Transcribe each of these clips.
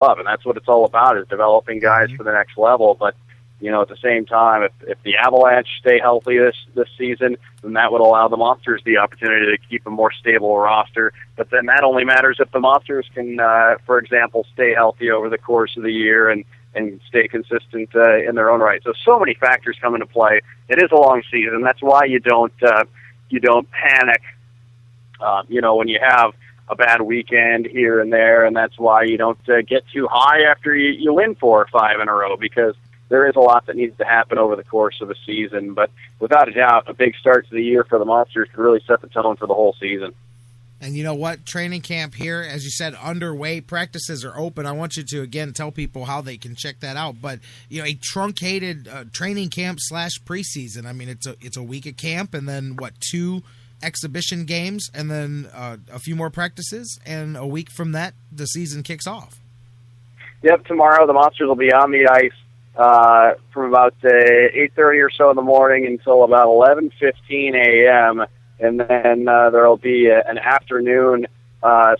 And that's what it's all about, is developing guys for the next level. But, at the same time, if the Avalanche stay healthy this season, then that would allow the Monsters the opportunity to keep a more stable roster. But then that only matters if the Monsters can, for example, stay healthy over the course of the year and stay consistent in their own right. So many factors come into play. It is a long season. That's why you don't panic, when you have a bad weekend here and there, and that's why you don't get too high after you win 4 or 5 in a row, because there is a lot that needs to happen over the course of a season. But without a doubt, a big start to the year for the Monsters could really set the tone for the whole season. And you know what? Training camp here, as you said, underway. Practices are open. I want you to, again, tell people how they can check that out. But, a truncated training camp / preseason. I mean, it's a week of camp and then, 2 exhibition games and then a few more practices. And a week from that, the season kicks off. Yep, tomorrow the Monsters will be on the ice from about 8:30 or so in the morning until about 11:15 a.m., and then there will be an afternoon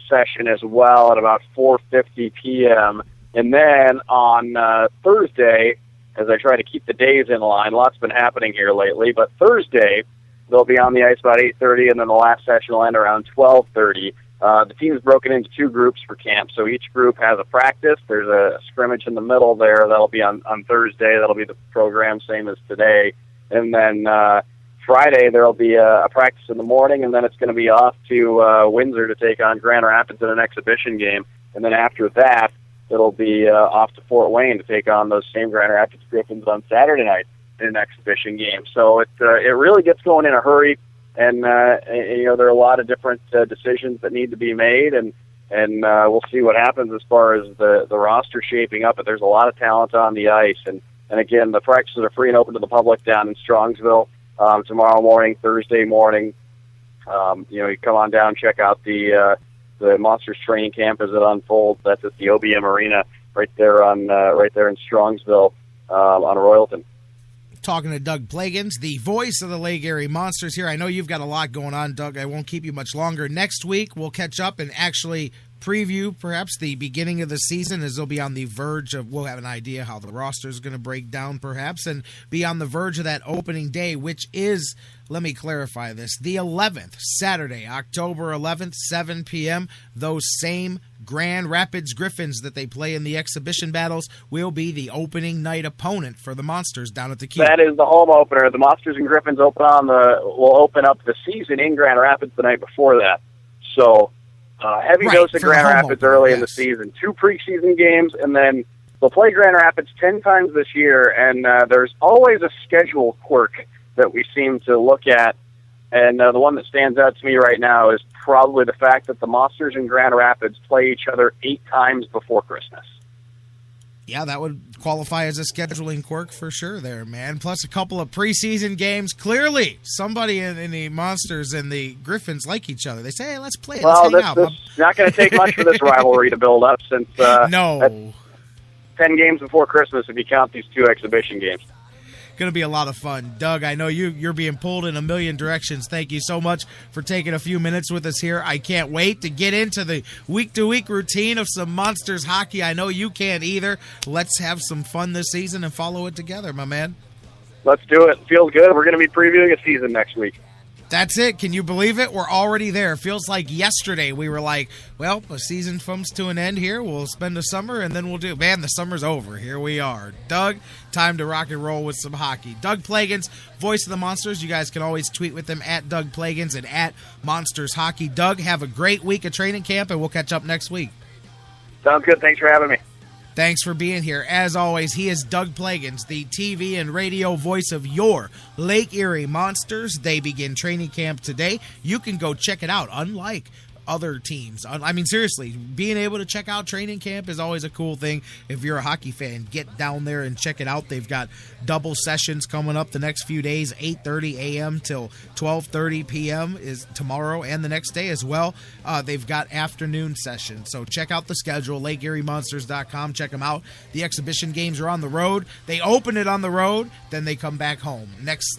session as well at about 4:50 p.m. And then on Thursday, as I try to keep the days in line, lots been happening here lately, but Thursday they'll be on the ice about 8:30, and then the last session will end around 12:30. The team is broken into 2 groups for camp, so each group has a practice. There's a scrimmage in the middle there. That'll be on Thursday. That'll be the program, same as today. And then Friday there'll be a practice in the morning, and then it's going to be off to Windsor to take on Grand Rapids in an exhibition game. And then after that, it'll be off to Fort Wayne to take on those same Grand Rapids Griffins on Saturday night in an exhibition game. So it really gets going in a hurry. And, there are a lot of different decisions that need to be made, and we'll see what happens as far as the roster shaping up. But there's a lot of talent on the ice. And again, the practices are free and open to the public down in Strongsville tomorrow morning, Thursday morning. You come on down, check out the Monsters training camp as it unfolds. That's at the OBM Arena right there in Strongsville on Royalton. Talking to Doug Plagens, the voice of the Lake Erie Monsters here. I know you've got a lot going on, Doug. I won't keep you much longer. Next week, we'll catch up and actually preview perhaps the beginning of the season, as they'll be on the verge of, we'll have an idea how the roster is going to break down perhaps, and be on the verge of that opening day, which is, let me clarify this, the 11th, Saturday, October 11th, 7 p.m. Those same Grand Rapids Griffins that they play in the exhibition battles will be the opening night opponent for the Monsters down at the Q. That is the home opener. The Monsters and Griffins will open up the season in Grand Rapids the night before that. So heavy dose of Grand Rapids early in the season. 2 preseason games, and then they'll play Grand Rapids 10 times this year, and there's always a schedule quirk that we seem to look at. And the one that stands out to me right now is probably the fact that the Monsters and Grand Rapids play each other 8 times before Christmas. Yeah, that would qualify as a scheduling quirk for sure there, man. Plus a couple of preseason games. Clearly, somebody in the Monsters and the Griffins like each other. They say, hey, let's play it. Let's hang out. It's not going to take much for this rivalry to build up, since no. 10 games before Christmas if you count these 2 exhibition games. Going to be a lot of fun. Doug, I know you're being pulled in a million directions. Thank you so much for taking a few minutes with us here. I can't wait to get into the week-to-week routine of some Monsters hockey. I know you can't either. Let's have some fun this season and follow it together, my man. Let's do it. Feels good. We're going to be previewing a season next week. That's it. Can you believe it? We're already there. Feels like yesterday we were like, well, the season comes to an end here. We'll spend the summer, and then we'll do. Man, the summer's over. Here we are. Doug, time to rock and roll with some hockey. Doug Plagens, voice of the Monsters. You guys can always tweet with him at Doug Plagens and at Monsters Hockey. Doug, have a great week of training camp, and we'll catch up next week. Sounds good. Thanks for having me. Thanks for being here. As always, he is Doug Plagens, the TV and radio voice of your Lake Erie Monsters. They begin training camp today. You can go check it out, unlike other teams. I mean, seriously, being able to check out training camp is always a cool thing. If you're a hockey fan, get down there and check it out. They've got double sessions coming up the next few days, 8:30 a.m. till 12:30 p.m. is tomorrow and the next day as well. They've got afternoon sessions. So check out the schedule, LakeErieMonsters.com. Check them out. The exhibition games are on the road. They open it on the road, then they come back home.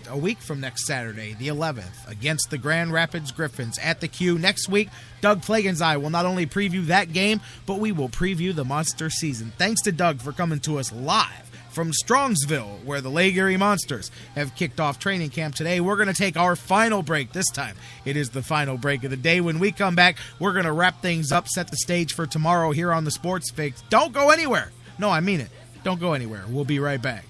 A week from next Saturday, the 11th, against the Grand Rapids Griffins at the Q. Next week, Doug Plagens and I will not only preview that game, but we will preview the Monster season. Thanks to Doug for coming to us live from Strongsville, where the Lake Erie Monsters have kicked off training camp today. We're going to take our final break this time. It is the final break of the day. When we come back, we're going to wrap things up, set the stage for tomorrow here on the Sports Fix. Don't go anywhere. No, I mean it. Don't go anywhere. We'll be right back.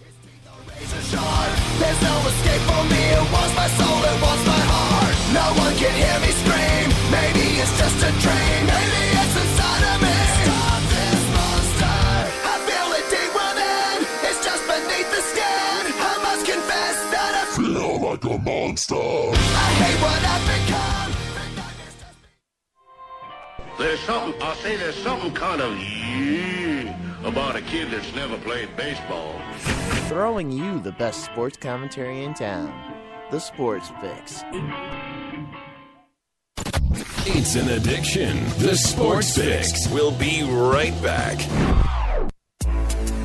There's no escape for me. It wants my soul, it wants my heart. No one can hear me scream. Maybe it's just a dream. Maybe it's inside of me. Stop this monster. I feel it deep within. It's just beneath the skin. I must confess that I feel like a monster. I hate what I've become. There's something kind of about a kid that's never played baseball. Throwing you the best sports commentary in town. The Sports Fix. It's an addiction. The Sports Fix. We'll be right back.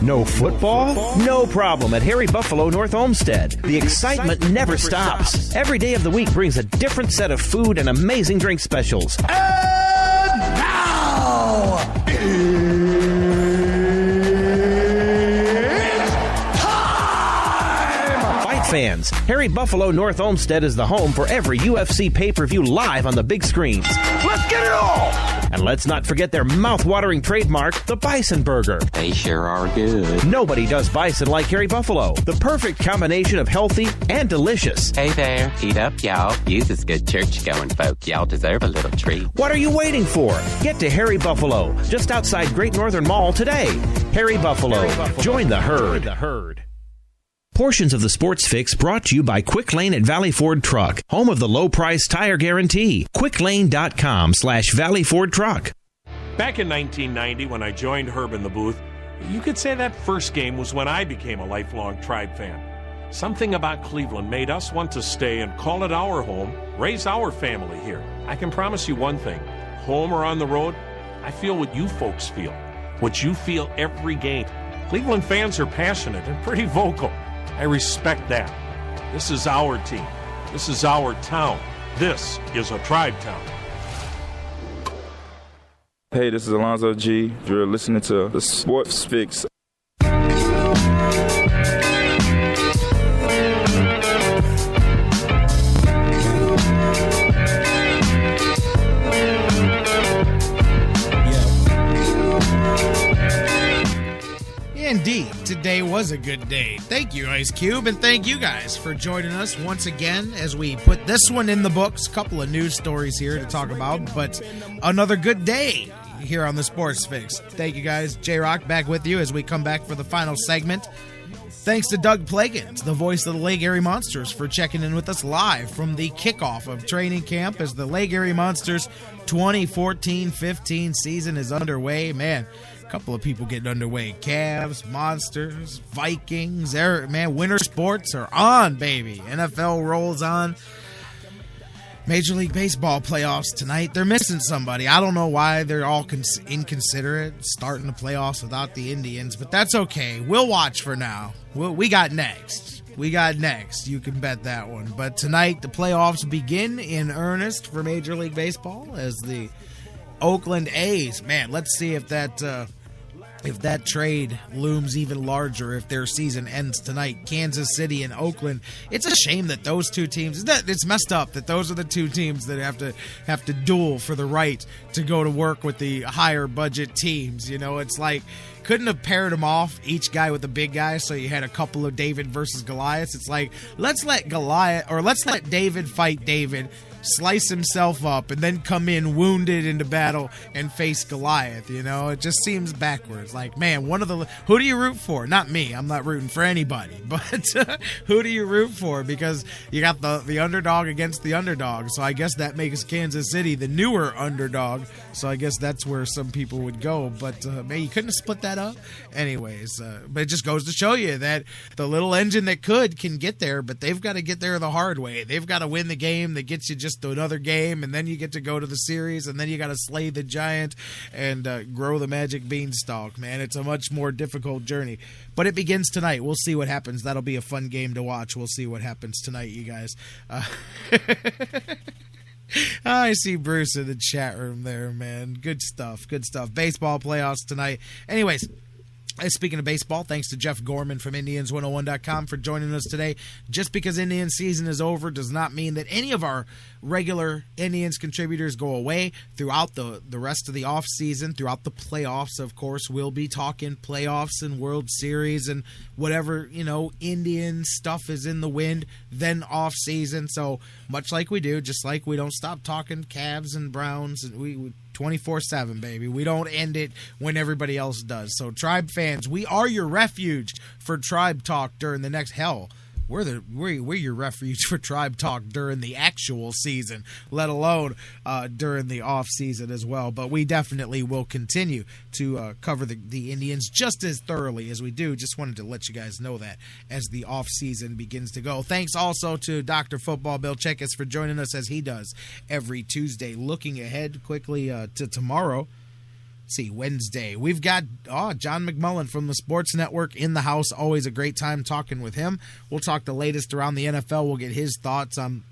No football? No problem at Harry Buffalo North Olmsted. The excitement never stops. Every day of the week brings a different set of food and amazing drink specials. And now, fans, Harry Buffalo North Olmsted is the home for every UFC pay-per-view live on the big screens. let's get it all! And let's not forget their mouth-watering trademark, the Bison Burger. They sure are good. Nobody does bison like Harry Buffalo. The perfect combination of healthy and delicious. Hey there, eat up, y'all. You's as good church-going folk. Y'all deserve a little treat. What are you waiting for? Get to Harry Buffalo, just outside Great Northern Mall today. Harry Buffalo. Join the herd. Portions of the Sports Fix brought to you by Quick Lane at Valley Ford Truck, home of the low price tire guarantee. QuickLane.com/Valley Ford Truck. Back in 1990, when I joined Herb in the booth, you could say that first game was when I became a lifelong Tribe fan. Something about Cleveland made us want to stay and call it our home, raise our family here. I can promise you one thing, home or on the road, I feel what you folks feel, what you feel every game. Cleveland fans are passionate and pretty vocal. I respect that. This is our team. This is our town. This is a Tribe town. Hey, this is Alonzo G. You're listening to the Sports Fix. Indeed, today was a good day. Thank you, Ice Cube, and thank you guys for joining us once again as we put this one in the books. Couple of news stories here to talk about, but another good day here on the Sports Fix. Thank you guys. J-Rock back with you as we come back for the final segment. Thanks to Doug Plagens, the voice of the Lake Erie Monsters, for checking in with us live from the kickoff of training camp as the Lake Erie Monsters 2014-15 season is underway. Man, a couple of people getting underway. Cavs, Monsters, Vikings. Man, winter sports are on, baby. NFL rolls on. Major League Baseball playoffs tonight. They're missing somebody. I don't know why they're all inconsiderate starting the playoffs without the Indians, but that's okay. We'll watch for now. We got next. You can bet that one. But tonight, the playoffs begin in earnest for Major League Baseball as the Oakland A's. Man, let's see if that trade looms even larger if their season ends tonight. Kansas City and Oakland. It's a shame that those two teams, it's messed up that those are the two teams that have to duel for the right to go to work with the higher budget teams. You know, it's like, couldn't have paired them off, each guy with a big guy, so you had a couple of David versus Goliaths. It's like, let's let David fight David, slice himself up, and then come in wounded into battle and face Goliath. You know, it just seems backwards. Like, man, who do you root for? Not me. I'm not rooting for anybody. But who do you root for? Because you got the underdog against the underdog. So I guess that makes Kansas City the newer underdog. So I guess that's where some people would go. But, man, you couldn't have split that up. Anyways, but it just goes to show you that the little engine that can get there, but they've got to get there the hard way. They've got to win the game that gets you just to another game, and then you get to go to the series, and then you got to slay the giant and grow the magic beanstalk. Man, it's a much more difficult journey, but it begins tonight. We'll see what happens. That'll be a fun game to watch. We'll see what happens tonight, you guys. I see Bruce in the chat room there, man. Good stuff. Good stuff. Baseball playoffs tonight. Anyways, speaking of baseball, thanks to Jeff Gorman from Indians101.com for joining us today. Just because Indian season is over does not mean that any of our regular Indians contributors go away. Throughout the rest of the offseason, throughout the playoffs, of course, we'll be talking playoffs and World Series and whatever, Indian stuff is in the wind, then offseason. So much like we do, just like we don't stop talking Cavs and Browns, and we 24/7, baby. We don't end it when everybody else does. So, Tribe fans, we are your refuge for Tribe Talk during the next hell. We're your refuge for Tribe Talk during the actual season, let alone during the off season as well. But we definitely will continue to cover the Indians just as thoroughly as we do. Just wanted to let you guys know that as the off season begins to go. Thanks also to Dr. Football Bill Chachkes for joining us as he does every Tuesday. Looking ahead quickly to tomorrow. See, Wednesday, we've got John McMullen from the Sports Network in the house. Always a great time talking with him. We'll talk the latest around the NFL. We'll get his thoughts on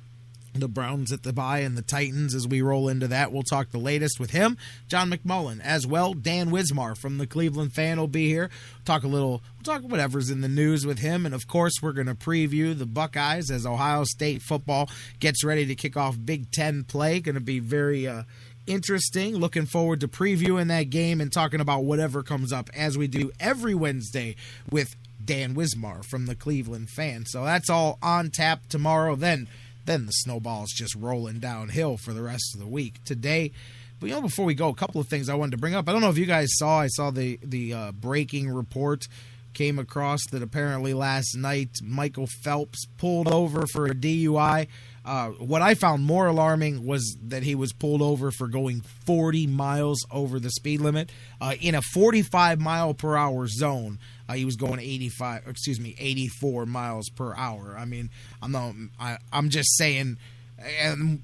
the Browns at the bye and the Titans as we roll into that. We'll talk the latest with him, John McMullen, as well. Dan Wismar from the Cleveland Fan will be here. We'll talk whatever's in the news with him, and of course we're going to preview the Buckeyes as Ohio State football gets ready to kick off Big Ten play. Going to be very interesting. Looking forward to previewing that game and talking about whatever comes up as we do every Wednesday with Dan Wismar from the Cleveland Fan. So that's all on tap tomorrow. Then the snowball's just rolling downhill for the rest of the week. Today, but before we go, a couple of things I wanted to bring up. I don't know if you guys saw. I saw the breaking report came across that apparently last night Michael Phelps pulled over for a DUI. What I found more alarming was that he was pulled over for going 40 miles over the speed limit in a 45 mile per hour zone. He was going 84 miles per hour. I mean, I'm just saying, and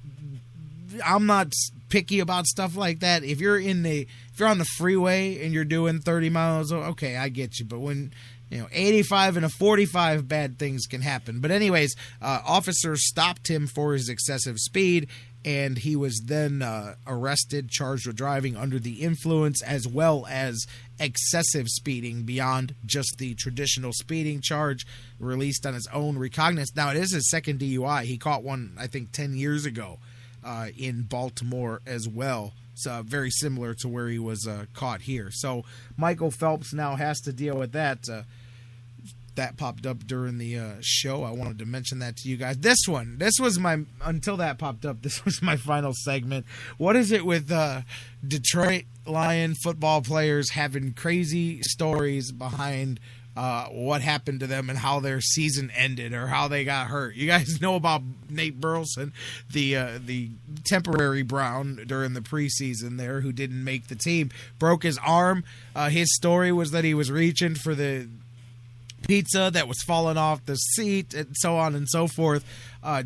I'm not picky about stuff like that. If you're on the freeway and you're doing 30 miles, okay, I get you. But when 85 and a 45, bad things can happen. But anyways, officers stopped him for his excessive speed, and he was then arrested, charged with driving under the influence, as well as excessive speeding beyond just the traditional speeding charge, released on his own recognizance. Now, it is his second DUI. He caught one, I think, 10 years ago in Baltimore as well. So very similar to where he was caught here. So Michael Phelps now has to deal with that. That popped up during the show. I wanted to mention that to you guys. Until that popped up, this was my final segment. What is it with Detroit Lion football players having crazy stories behind what happened to them and how their season ended or how they got hurt? You guys know about Nate Burleson, the temporary Brown during the preseason there, who didn't make the team, broke his arm. His story was that he was reaching for the pizza that was falling off the seat and so on and so forth.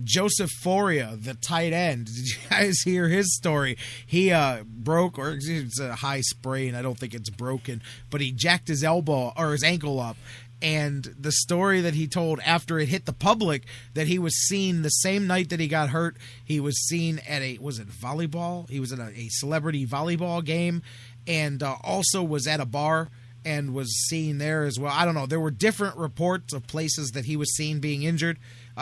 Joseph Foria, the tight end, did you guys hear his story? He broke, or it's a high sprain, I don't think it's broken, but he jacked his elbow or his ankle up. And the story that he told after it hit the public, that he was seen the same night that he got hurt, he was seen at volleyball? He was at a celebrity volleyball game, and also was at a bar and was seen there as well. I don't know. There were different reports of places that he was seen being injured.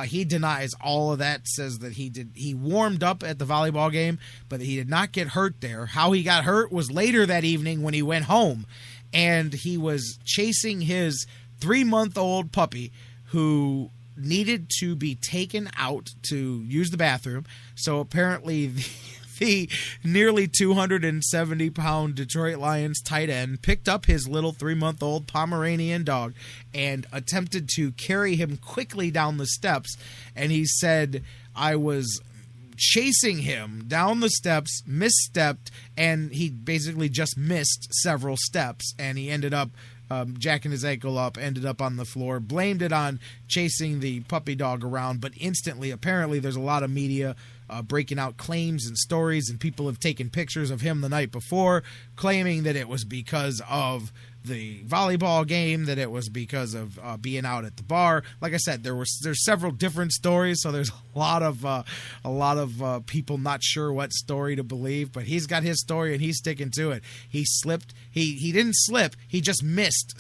He denies all of that, says that he warmed up at the volleyball game, but he did not get hurt there. How he got hurt was later that evening when he went home, and he was chasing his 3-month-old puppy who needed to be taken out to use the bathroom. So apparently the nearly 270-pound Detroit Lions tight end picked up his little 3-month-old Pomeranian dog and attempted to carry him quickly down the steps. And he said, I was chasing him down the steps, misstepped, and he basically just missed several steps, and he ended up jacking his ankle up, ended up on the floor, blamed it on chasing the puppy dog around, but instantly, apparently there's a lot of media breaking out claims and stories, and people have taken pictures of him the night before, claiming that it was because of the volleyball game, that it was because of being out at the bar. Like I said, there's several different stories, so there's a lot of people not sure what story to believe. But he's got his story and he's sticking to it. He slipped. He didn't slip. He just missed